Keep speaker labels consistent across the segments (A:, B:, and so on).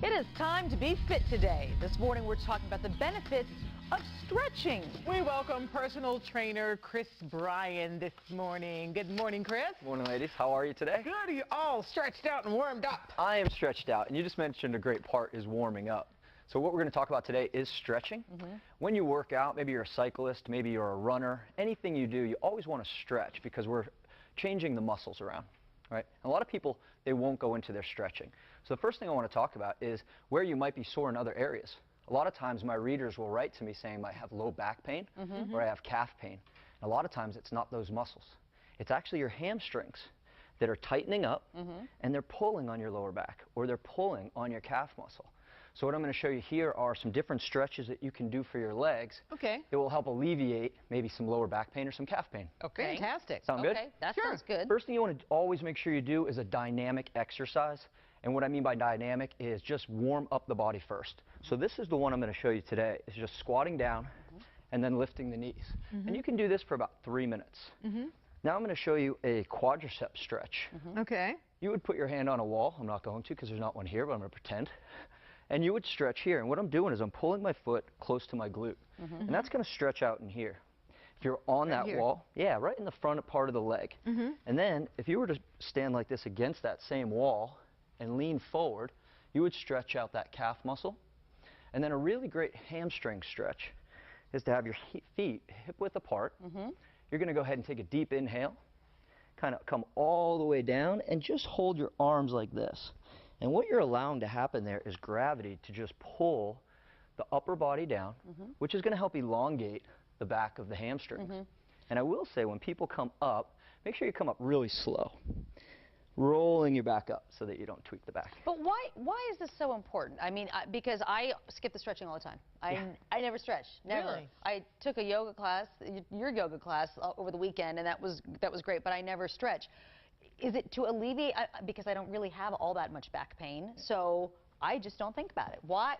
A: It is time to be fit today. This morning we're talking about the benefits of stretching.
B: We welcome personal trainer Chris Bryan this morning. Good morning, Chris.
C: Morning, ladies. How are you today?
B: Good. Are you all stretched out and warmed up?
C: I am stretched out, and you just mentioned a great part is warming up. So what we're going to talk about today is stretching. When you work out, maybe you're a cyclist, maybe you're a runner, anything you do, you always want to stretch because we're changing the muscles around, right? And a lot of people, they won't go into their stretching. So the first thing I want to talk about is where you might be sore in other areas. A lot of times my readers will write to me saying I have low back pain or I have calf pain. And a lot of times it's not those muscles. It's actually your hamstrings that are tightening up and they're pulling on your lower back or they're pulling on your calf muscle. So what I'm going to show you here are some different stretches that you can do for your legs.
B: Okay.
C: It will help alleviate maybe some lower back pain or some calf pain.
B: Okay. Fantastic.
C: Sound good?
A: Okay, that sounds good.
C: First thing you want to always make sure you do is a dynamic exercise. And what I mean by dynamic is just warm up the body first. So this is the one I'm going to show you today. It's just squatting down and then lifting the knees. And you can do this for about 3 minutes. Now I'm going to show you a quadricep stretch.
B: Okay.
C: You would put your hand on a wall. I'm not going to because there's not one here, but I'm going to pretend. And you would stretch here. And what I'm doing is I'm pulling my foot close to my glute. And that's going to stretch out in here. If you're on that wall, yeah, right in the front part of the leg. And then if you were to stand like this against that same wall and lean forward, you would stretch out that calf muscle. And then a really great hamstring stretch is to have your feet hip width apart. You're going to go ahead and take a deep inhale, kind of come all the way down and just hold your arms like this. And what you're allowing to happen there is gravity to just pull the upper body down, which is going to help elongate the back of the hamstring. And I will say when people come up, make sure you come up really slow, rolling your back up so that you don't tweak the back.
A: But why is this so important? I mean, because I skip the stretching all the time. I never stretch, never.
B: Really?
A: I took a yoga class, your yoga class, over the weekend, and that was great, but I never stretch. Is it to alleviate, because I don't really have all that much back pain, so I just don't think about it. Why?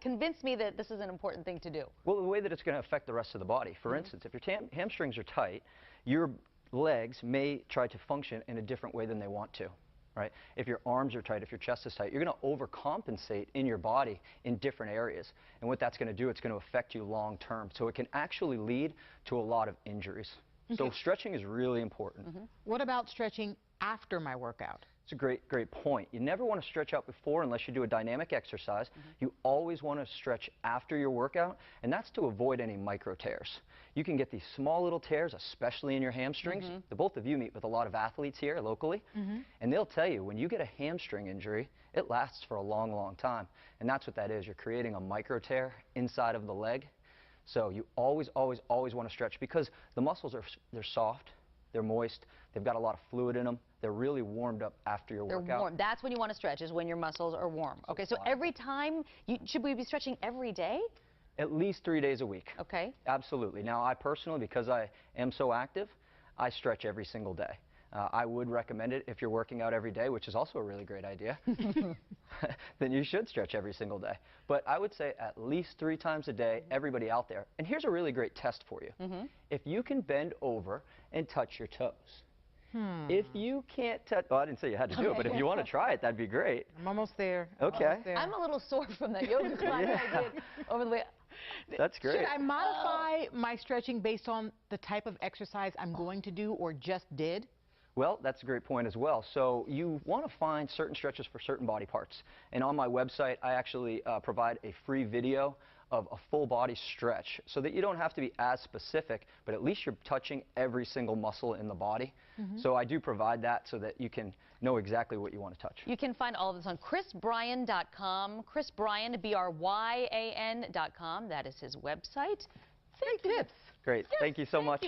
A: Convince me that this is an important thing to do.
C: Well, the way that it's going to affect the rest of the body. For instance, if your hamstrings are tight, your legs may try to function in a different way than they want to, right? If your arms are tight, if your chest is tight, you're going to overcompensate in your body in different areas. And what that's going to do, it's going to affect you long term. So it can actually lead to a lot of injuries. So stretching is really important.
B: What about stretching after my workout?
C: It's a great point. You never want to stretch out before unless you do a dynamic exercise. You always want to stretch after your workout, and that's to avoid any micro tears. You can get these small little tears, especially in your hamstrings. The both of you meet with a lot of athletes here locally, and they'll tell you when you get a hamstring injury, it lasts for a long time. And that's what that is. You're creating a micro tear inside of the leg. So you always want to stretch because the muscles they're soft, they're moist, they've got a lot of fluid in them. They're really warmed up after your workout.
A: They're warm. That's when you want to stretch, is when your muscles are warm. Okay, so every time, should we be stretching every day?
C: At least 3 days a week.
A: Okay.
C: Absolutely. Now, I personally, because I am so active, I stretch every single day. I would recommend it if you're working out every day, which is also a really great idea. Then you should stretch every single day. But I would say at least 3 times a day, everybody out there. And here's a really great test for you. If you can bend over and touch your toes. If you can't touch, well, I didn't say you had to do it, but if you want to try it, that'd be great.
B: I'm almost there.
C: Okay.
B: Almost there.
A: I'm a little sore from that yoga class I did over the week.
C: That's great.
B: Should I modify my stretching based on the type of exercise I'm going to do or just did?
C: Well, that's a great point as well. So you want to find certain stretches for certain body parts. And on my website, I actually provide a free video of a full body stretch so that you don't have to be as specific, but at least you're touching every single muscle in the body. So I do provide that so that you can know exactly what you want to touch.
A: You can find all of this on chrisbryan.com. Chris Bryan, Bryan.com. That is his website.
B: Great tips.
C: Great. Thank you so much.